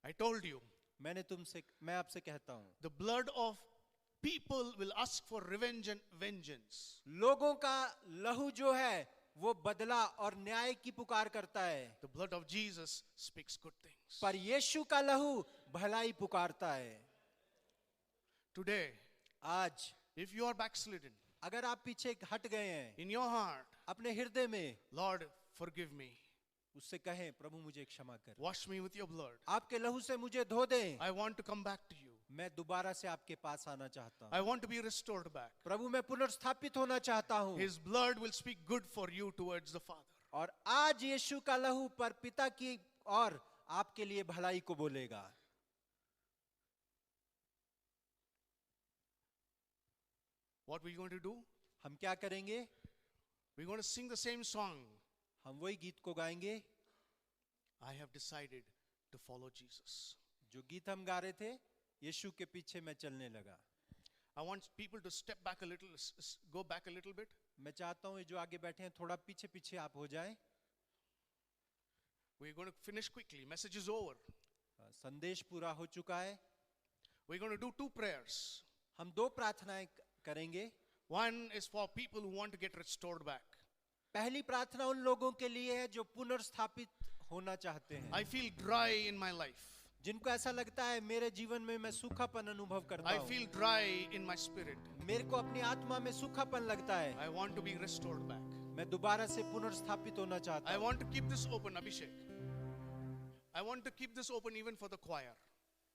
I told you, मैं आपसे कहता हूं, the blood of people will ask for revenge and vengeance. लोगों का लहू जो है वो बदला और न्याय की पुकार करता है, The blood of Jesus speaks good things. पर यीशु का लहू भलाई पुकारता है। Today, आज if you are backslidden अगर आप पीछे हट गए हैं, in your heart, अपने हृदय में, Lord, forgive me. उससे कहें, प्रभु मुझे क्षमा कर, Wash me with your blood. आपके लहू से मुझे धो दें, I want to come back to you. मैं दोबारा से आपके पास आना चाहता हूं, I want to be restored back. प्रभु मैं पुनर्स्थापित होना चाहता हूं। His blood will speak good for you towards the Father. और आज यीशु का लहू पर पिता की और आपके लिए भलाई को बोलेगा। What we going to do? हम क्या करेंगे? We're going to sing the same song. हम वही गीत को गाएंगे I have decided to follow Jesus. जो गीत हम गा रहे थे, यीशु के पीछे मैं चलने लगा। I want people to step back a little, go back a little bit. मैं चाहता हूँ ये जो आगे बैठे हैं थोड़ा पीछे पीछे आप हो जाएं। We're going to finish quickly. Message is over. संदेश पूरा हो चुका है। We're going to do 2 prayers. हम 2 प्रार्थनाएं करेंगे। One is for people who want to get restored back. पहली प्रार्थना उन लोगों के लिए है जो पुनर्स्थापित होना चाहते हैं, I feel dry in my life. जिनको ऐसा लगता है मेरे जीवन में मैं सूखापन अनुभव करता I हूँ, feel dry in my spirit. मेरे को अपनी आत्मा में सूखापन लगता है, I want to be restored back. मैं दोबारा से पुनर्स्थापित होना चाहता I हूँ। want to keep this open, Abhishek. I want to keep this open even for the choir.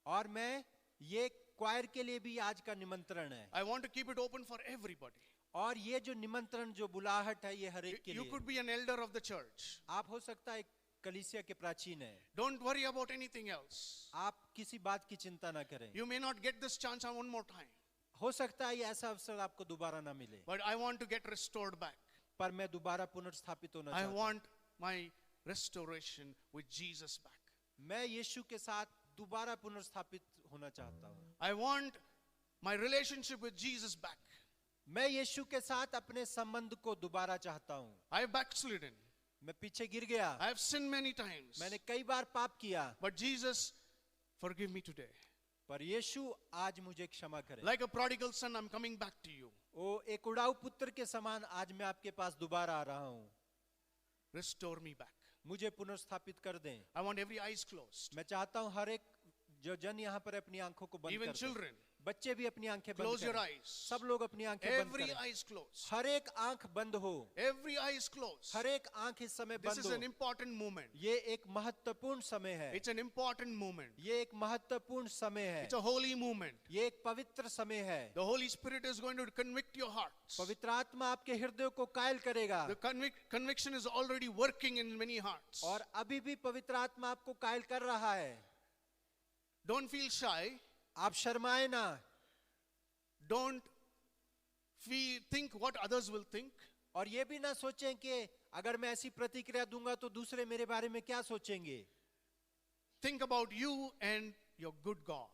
और मैं ये क्वायर के लिए भी आज का निमंत्रण है, I want to keep it open for everybody. और ये जो निमंत्रण जो बुलाहट है ये हर एक के You लिए। could be an elder of the church. आप हो सकता है कलीसिया के प्राचीन है, Don't worry about anything else. आप किसी बात की चिंता ना करें। You may not get this chance one more time, हो सकता है ये ऐसा अवसर आपको दोबारा ना मिले, but I want to get restored back. पर मैं दोबारा पुनर्स्थापित होना I चाहता हूँ। want my restoration with Jesus back. मैं यीशु के साथ दोबारा पुनर्स्थापित होना चाहता हूँ। I want my relationship with Jesus back. मैं यीशु के साथ अपने संबंध को दोबारा चाहता हूँ। I have backslidden. मैं पीछे गिर गया, I have sinned many times. मैंने कई बार पाप किया, But Jesus, forgive me today. पर यीशु आज मुझे क्षमा करे। Like a prodigal son, I'm coming back to you. ओ एक उड़ाऊ पुत्र के समान आज मैं आपके पास दोबारा आ रहा हूँ, Restore me back. मुझे पुनर्स्थापित कर दें। I want every eyes closed. मैं चाहता हूँ हर एक जो जन यहाँ पर अपनी आंखों को बंद Even कर दें। children, बच्चे भी अपनी आंखें बंद close your करें। eyes. सब लोग अपनी आंखें बंद Every करें। eyes closed. हर एक आंख बंद हो, Every eyes closed. हर एक आंख इस समय This बंद is an हो। important moment. ये एक महत्वपूर्ण समय है, It's an important moment. ये एक महत्वपूर्ण समय है, It's a holy moment. ये एक पवित्र समय है। The Holy Spirit is going to convict your hearts. पवित्र आत्मा आपके हृदय को कायल करेगा, The conviction is already working in many hearts. और अभी भी पवित्र आत्मा आपको कायल कर रहा है। Don't feel shy. आप शर्माए ना, Don't think what others will think. और ये भी ना सोचें कि अगर मैं ऐसी प्रतिक्रिया दूंगा तो दूसरे मेरे बारे में क्या सोचेंगे। Think about you and your good God.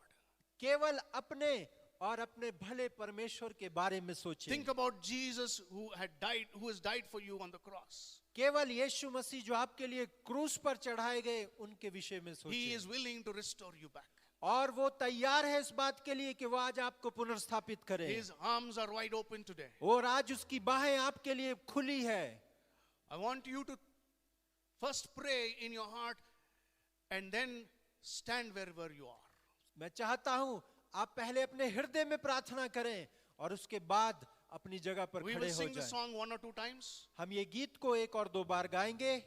केवल अपने और अपने भले परमेश्वर के बारे में सोचें। Think about Jesus who has died for you on the cross. केवल यीशु मसीह जो आपके लिए क्रूस पर चढ़ाए गए उनके विषय में He is सोचें, willing to restore you back. और वो तैयार है इस बात के लिए कि वो आज आपको पुनर्स्थापित करे, His arms are wide open today. और आज उसकी बाहें आपके लिए खुली है। I want you to first pray in your heart and then stand wherever you are. मैं चाहता हूं आप पहले अपने हृदय में प्रार्थना करें और उसके बाद अपनी जगह पर We खड़े will हो sing the जाएं। song 1 or 2 times. हम ये गीत को 1 और 2 बार गाएंगे।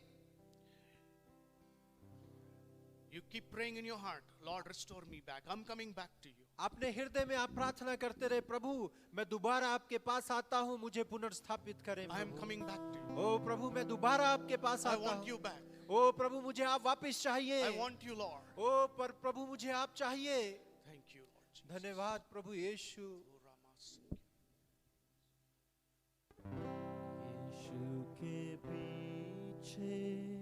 You keep praying in your heart, Lord, restore me back. I'm coming back to you. अपने हृदय में आप प्रार्थना करते रहे, प्रभु मैं दोबारा आपके पास आता हूं, मुझे पुनर्स्थापित करें। I am coming back to you. ओ प्रभु मैं दोबारा आपके पास I आता want हूं। you back. ओ प्रभु मुझे आप वापस चाहिए। I want you, Lord. ओ पर प्रभु मुझे आप चाहिए। Thank you, Lord Jesus. धन्यवाद प्रभु यीशु। यीशु के पीछे